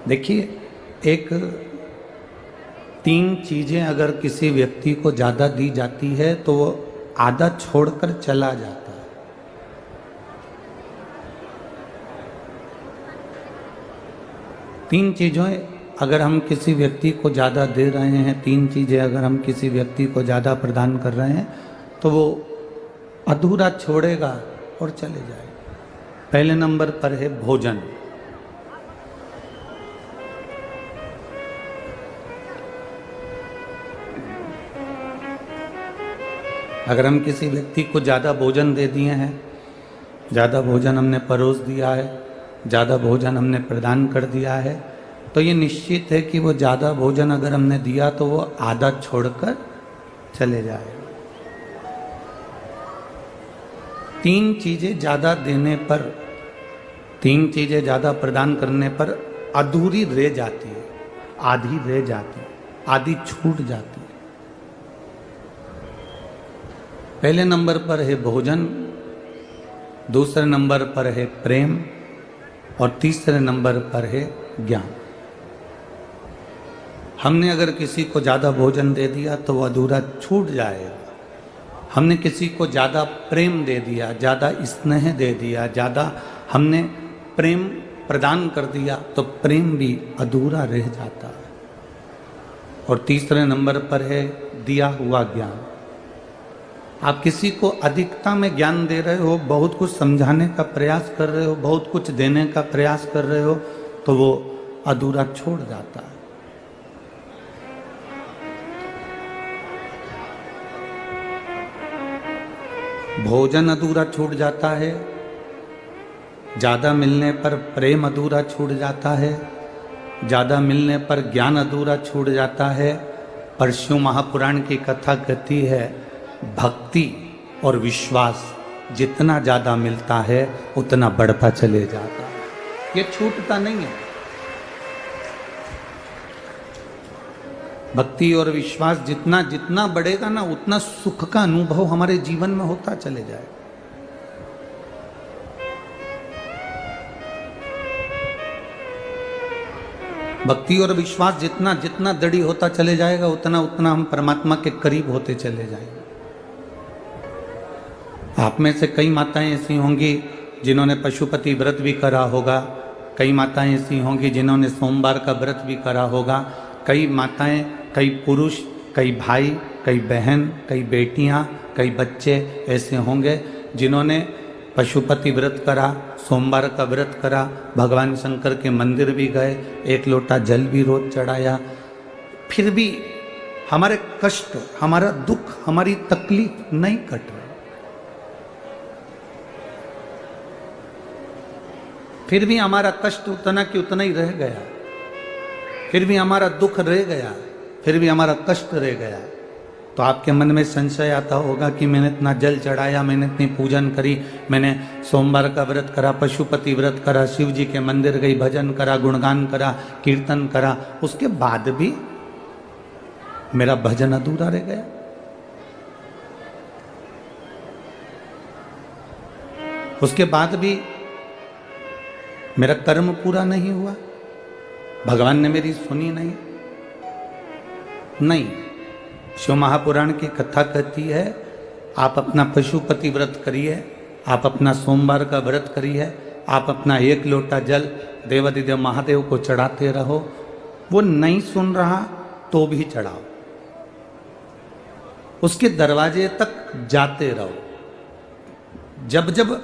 देखिए, एक 3 चीजें अगर किसी व्यक्ति को ज्यादा दी जाती है तो वो आधा छोड़कर चला जाता है। तीन चीजें अगर हम किसी व्यक्ति को ज्यादा दे रहे हैं, 3 चीजें अगर हम किसी व्यक्ति को ज्यादा प्रदान कर रहे हैं तो वो अधूरा छोड़ेगा और चले जाएगा। पहले नंबर पर है भोजन। अगर हम किसी व्यक्ति को ज़्यादा भोजन दे दिए हैं, ज़्यादा भोजन हमने परोस दिया है, ज़्यादा भोजन हमने प्रदान कर दिया है, तो ये निश्चित है कि वो ज़्यादा भोजन अगर हमने दिया तो वो आधा छोड़कर चले जाएगा। 3 चीज़ें ज़्यादा देने पर, 3 चीज़ें ज़्यादा प्रदान करने पर अधूरी रह जाती है, आधी रह जाती है, आधी छूट जाती है। पहले नंबर पर है भोजन, दूसरे नंबर पर है प्रेम और तीसरे नंबर पर है ज्ञान। हमने अगर किसी को ज़्यादा भोजन दे दिया तो वो अधूरा छूट जाएगा। हमने किसी को ज़्यादा प्रेम दे दिया, ज़्यादा स्नेह दे दिया, ज़्यादा हमने प्रेम प्रदान कर दिया तो प्रेम भी अधूरा रह जाता है। और तीसरे नंबर पर है दिया हुआ ज्ञान। आप किसी को अधिकता में ज्ञान दे रहे हो, बहुत कुछ समझाने का प्रयास कर रहे हो, बहुत कुछ देने का प्रयास कर रहे हो, तो वो अधूरा छोड़ जाता है। भोजन अधूरा छूट जाता है, ज़्यादा मिलने पर प्रेम अधूरा छूट जाता है, ज़्यादा मिलने पर ज्ञान अधूरा छूट जाता है। पर शिव महापुराण की कथा कहती है, भक्ति और विश्वास जितना ज़्यादा मिलता है उतना बढ़ता चले जाता है, ये छूटता नहीं है। भक्ति और विश्वास जितना जितना बढ़ेगा ना, उतना सुख का अनुभव हमारे जीवन में होता चले जाएगा। भक्ति और विश्वास जितना जितना दृढ़ होता चले जाएगा, उतना उतना हम परमात्मा के करीब होते चले जाएंगे। आप में से कई माताएं ऐसी होंगी जिन्होंने पशुपति व्रत भी करा होगा, कई माताएं ऐसी होंगी जिन्होंने सोमवार का व्रत भी करा होगा, कई माताएं, कई पुरुष, कई भाई, कई बहन, कई बेटियां, कई बच्चे ऐसे होंगे जिन्होंने पशुपति व्रत करा, सोमवार का व्रत करा, भगवान शंकर के मंदिर भी गए, 1 लोटा जल भी रोज चढ़ाया, फिर भी हमारे कष्ट, हमारा दुख, हमारी तकलीफ नहीं कट रही। फिर भी हमारा कष्ट उतना कि उतना ही रह गया, फिर भी हमारा दुख रह गया, फिर भी हमारा कष्ट रह गया। तो आपके मन में संशय आता होगा कि मैंने इतना जल चढ़ाया, मैंने इतनी पूजन करी, मैंने सोमवार का व्रत करा, पशुपति व्रत करा, शिव जी के मंदिर गई, भजन करा, गुणगान करा, कीर्तन करा, उसके बाद भी मेरा भजन अधूरा रह गया। उसके बाद भी मेरा कर्म पूरा नहीं हुआ, भगवान ने मेरी सुनी नहीं। शिव महापुराण की कथा कहती है, आप अपना पशुपति व्रत करिए, आप अपना सोमवार का व्रत करिए, आप अपना 1 लोटा जल देवाधिदेव महादेव को चढ़ाते रहो। वो नहीं सुन रहा तो भी चढ़ाओ, उसके दरवाजे तक जाते रहो। जब जब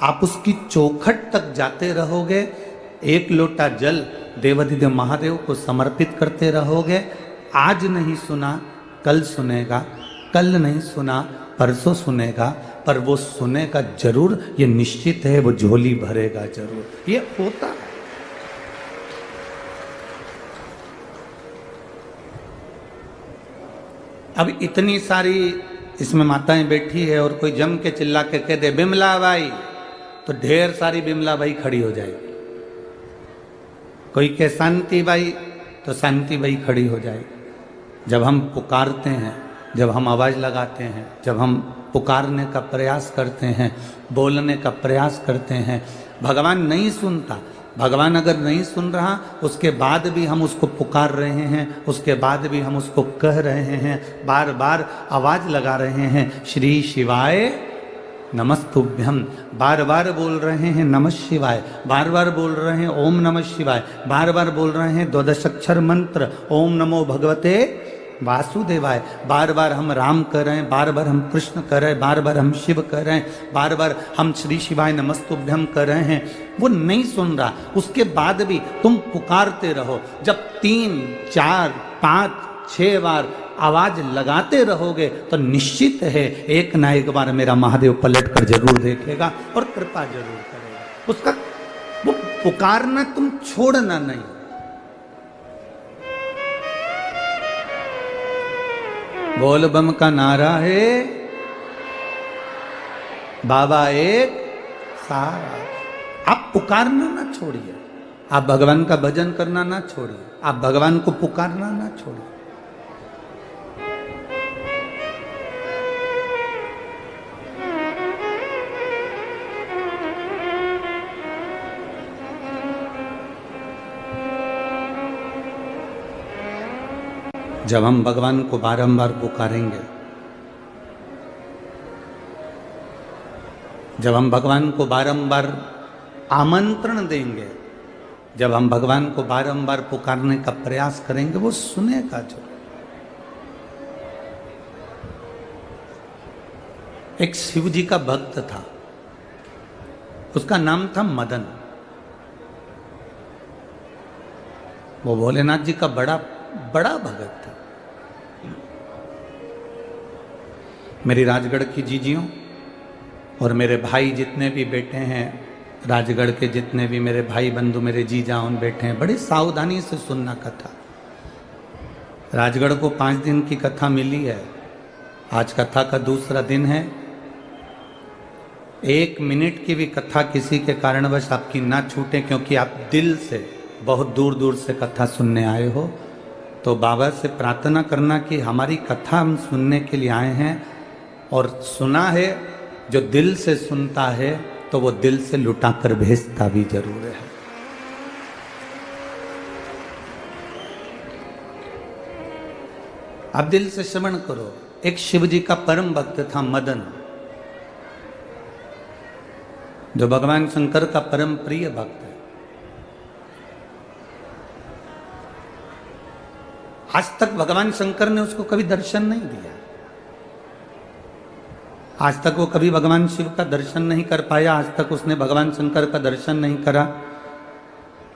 आप उसकी चौखट तक जाते रहोगे, 1 लोटा जल देवाधिदेव महादेव को समर्पित करते रहोगे। आज नहीं सुना कल सुनेगा, कल नहीं सुना परसों सुनेगा, पर वो सुनेगा जरूर, ये निश्चित है, वो झोली भरेगा जरूर, ये होता है। अब इतनी सारी इसमें माताएं बैठी है और कोई जम के चिल्ला के कह दे बिमला बाई, तो ढेर सारी बिमला बाई खड़ी हो जाएगी। कोई कहे शांति बाई, तो शांति बाई खड़ी हो जाएगी। जब हम पुकारते हैं, जब हम आवाज़ लगाते हैं, जब हम पुकारने का प्रयास करते हैं, बोलने का प्रयास करते हैं, भगवान नहीं सुनता भगवान अगर नहीं सुन रहा, उसके बाद भी हम उसको पुकार रहे हैं, उसके बाद भी हम उसको कह रहे हैं, बार बार आवाज लगा रहे हैं, श्री शिवाय नमस्तुभ्यम, बार बार बोल रहे हैं नमः शिवाय, बार बार बोल रहे हैं ओम नमः शिवाय, बार बार बोल रहे हैं 12 अक्षर मंत्र ओम नमो भगवते वासुदेवाय, बार बार हम राम कर रहे हैं, बार बार हम कृष्ण कर रहे हैं, बार बार हम शिव कर रहे हैं, बार बार हम श्री शिवाय नमस्तुभ्यम कर रहे हैं। वो नहीं सुन रहा, उसके बाद भी तुम पुकारते रहो। जब 3, 4, 5, 6 बार आवाज लगाते रहोगे तो निश्चित है एक ना एक बार मेरा महादेव पलट कर जरूर देखेगा और कृपा जरूर करेगा। उसका वो पुकारना तुम छोड़ना नहीं। बोल बम का नारा है, बाबा एक सहारा। आप पुकारना ना छोड़िए, आप भगवान का भजन करना ना छोड़िए, आप भगवान को पुकारना ना छोड़िए। जब हम भगवान को बारंबार पुकारेंगे, जब हम भगवान को बारंबार आमंत्रण देंगे, जब हम भगवान को बारंबार पुकारने का प्रयास करेंगे, वो सुनेगा जो। एक शिव जी का भक्त था, उसका नाम था मदन। वो भोलेनाथ जी का बड़ा भगत था। मेरी राजगढ़ की जीजियों और मेरे भाई जितने भी बेटे हैं, राजगढ़ के जितने भी मेरे भाई बंधु, मेरे जीजा उन बैठे हैं, बड़ी सावधानी से सुनना कथा। राजगढ़ को 5 दिन की कथा मिली है, आज कथा का दूसरा दिन है। 1 मिनट की भी कथा किसी के कारणवश आपकी ना छूटे, क्योंकि आप दिल से बहुत दूर दूर से कथा सुनने आए हो। तो बाबा से प्रार्थना करना कि हमारी कथा हम सुनने के लिए आए हैं, और सुना है जो दिल से सुनता है तो वो दिल से लुटा कर भेजता भी जरूर है। आप दिल से श्रवण करो। एक शिव जी का परम भक्त था मदन, जो भगवान शंकर का परम प्रिय भक्त है। आज तक भगवान शंकर ने उसको कभी दर्शन नहीं दिया, आज तक वो कभी भगवान शिव का दर्शन नहीं कर पाया, आज तक उसने भगवान शंकर का दर्शन नहीं करा।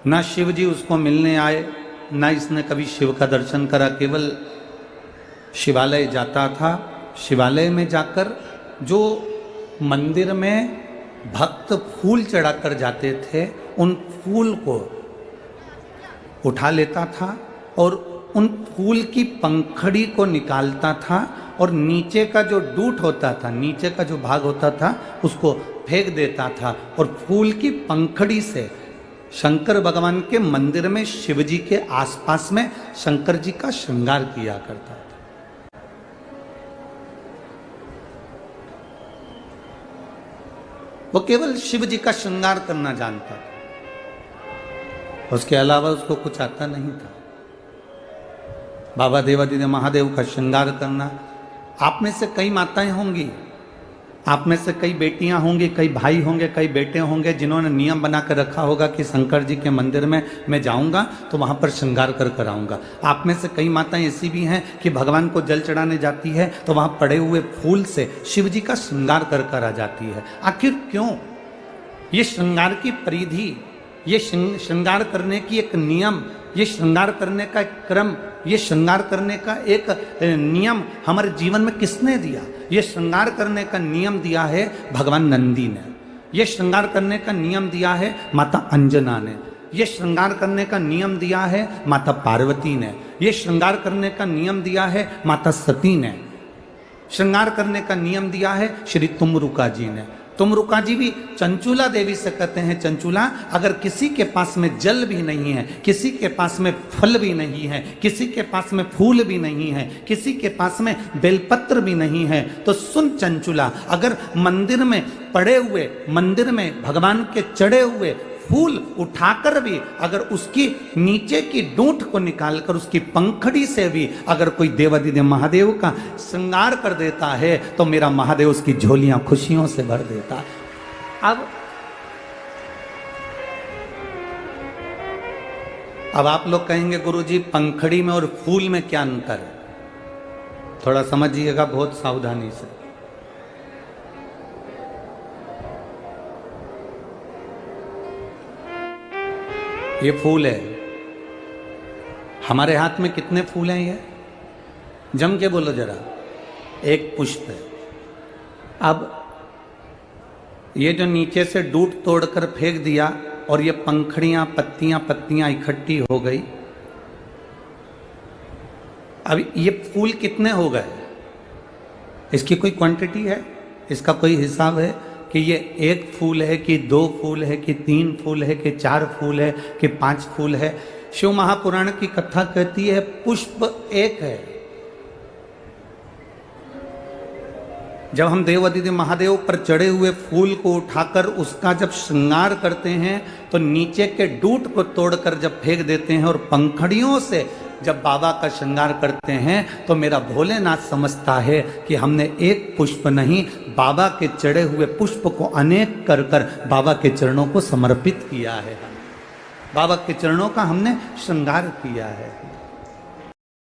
ना शिव जी उसको मिलने आए, ना इसने कभी शिव का दर्शन करा। केवल शिवालय जाता था, शिवालय में जाकर जो मंदिर में भक्त फूल चढ़ाकर जाते थे, उन फूल को उठा लेता था और उन फूल की पंखड़ी को निकालता था, और नीचे का जो डूट होता था, नीचे का जो भाग होता था, उसको फेंक देता था, और फूल की पंखड़ी से शंकर भगवान के मंदिर में शिव जी के आसपास में शंकर जी का श्रृंगार किया करता था। वो केवल शिव जी का श्रृंगार करना जानता था, उसके अलावा उसको कुछ आता नहीं था। बाबा देवादिदेव महादेव का श्रृंगार करना। आप में से कई माताएं होंगी, आप में से कई बेटियां होंगी, कई भाई होंगे, कई बेटे होंगे, जिन्होंने नियम बना कर रखा होगा कि शंकर जी के मंदिर में मैं जाऊंगा तो वहां पर श्रृंगार कर आऊंगा। आप में से कई माताएं ऐसी भी हैं कि भगवान को जल चढ़ाने जाती है तो वहां पड़े हुए फूल से शिव जी का श्रृंगार कर आ जाती है। आखिर क्यों? ये श्रृंगार की परिधि, ये श्रृंगार करने की एक नियम, ये श्रृंगार करने का एक क्रम, ये श्रृंगार करने का एक नियम हमारे जीवन में किसने दिया? ये श्रृंगार करने का नियम दिया है भगवान नंदी ने, ये श्रृंगार करने का नियम दिया है माता अंजना ने, ये श्रृंगार करने का नियम दिया है माता पार्वती ने, ये श्रृंगार करने का नियम दिया है माता सती ने, श्रृंगार करने का नियम दिया है श्री तुमरुका जी ने। तुमरुका जी भी चंचूला देवी से कहते हैं, चंचूला अगर किसी के पास में जल भी नहीं है, किसी के पास में फल भी नहीं है, किसी के पास में फूल भी नहीं है, किसी के पास में बेलपत्र भी नहीं है, तो सुन चंचूला, अगर मंदिर में पड़े हुए, मंदिर में भगवान के चढ़े हुए फूल उठाकर भी अगर उसकी नीचे की डूंठ को निकालकर उसकी पंखड़ी से भी अगर कोई देवादिदेव महादेव का श्रृंगार कर देता है तो मेरा महादेव उसकी झोलियां खुशियों से भर देता है। अब आप लोग कहेंगे गुरुजी पंखड़ी में और फूल में क्या अंतर है? थोड़ा समझिएगा बहुत सावधानी से। ये फूल है, हमारे हाथ में कितने फूल हैं? ये जम के बोलो जरा। एक पुष्प है। अब ये जो नीचे से डूट तोड़कर फेंक दिया और ये पंखड़ियां पत्तियां पत्तियां इकट्ठी हो गई, अब ये फूल कितने हो गए? इसकी कोई क्वांटिटी है? इसका कोई हिसाब है कि ये एक फूल है कि दो फूल है कि तीन फूल है कि चार फूल है कि पांच फूल है? शिव महापुराण की कथा कहती है पुष्प एक है। जब हम देवादिदेव महादेव पर चढ़े हुए फूल को उठाकर उसका जब श्रृंगार करते हैं तो नीचे के डूट को तोड़कर जब फेंक देते हैं और पंखड़ियों से जब बाबा का श्रृंगार करते हैं तो मेरा भोलेनाथ समझता है कि हमने एक पुष्प नहीं, बाबा के चढ़े हुए पुष्प को अनेक कर कर बाबा के चरणों को समर्पित किया है। बाबा के चरणों का हमने श्रृंगार किया है।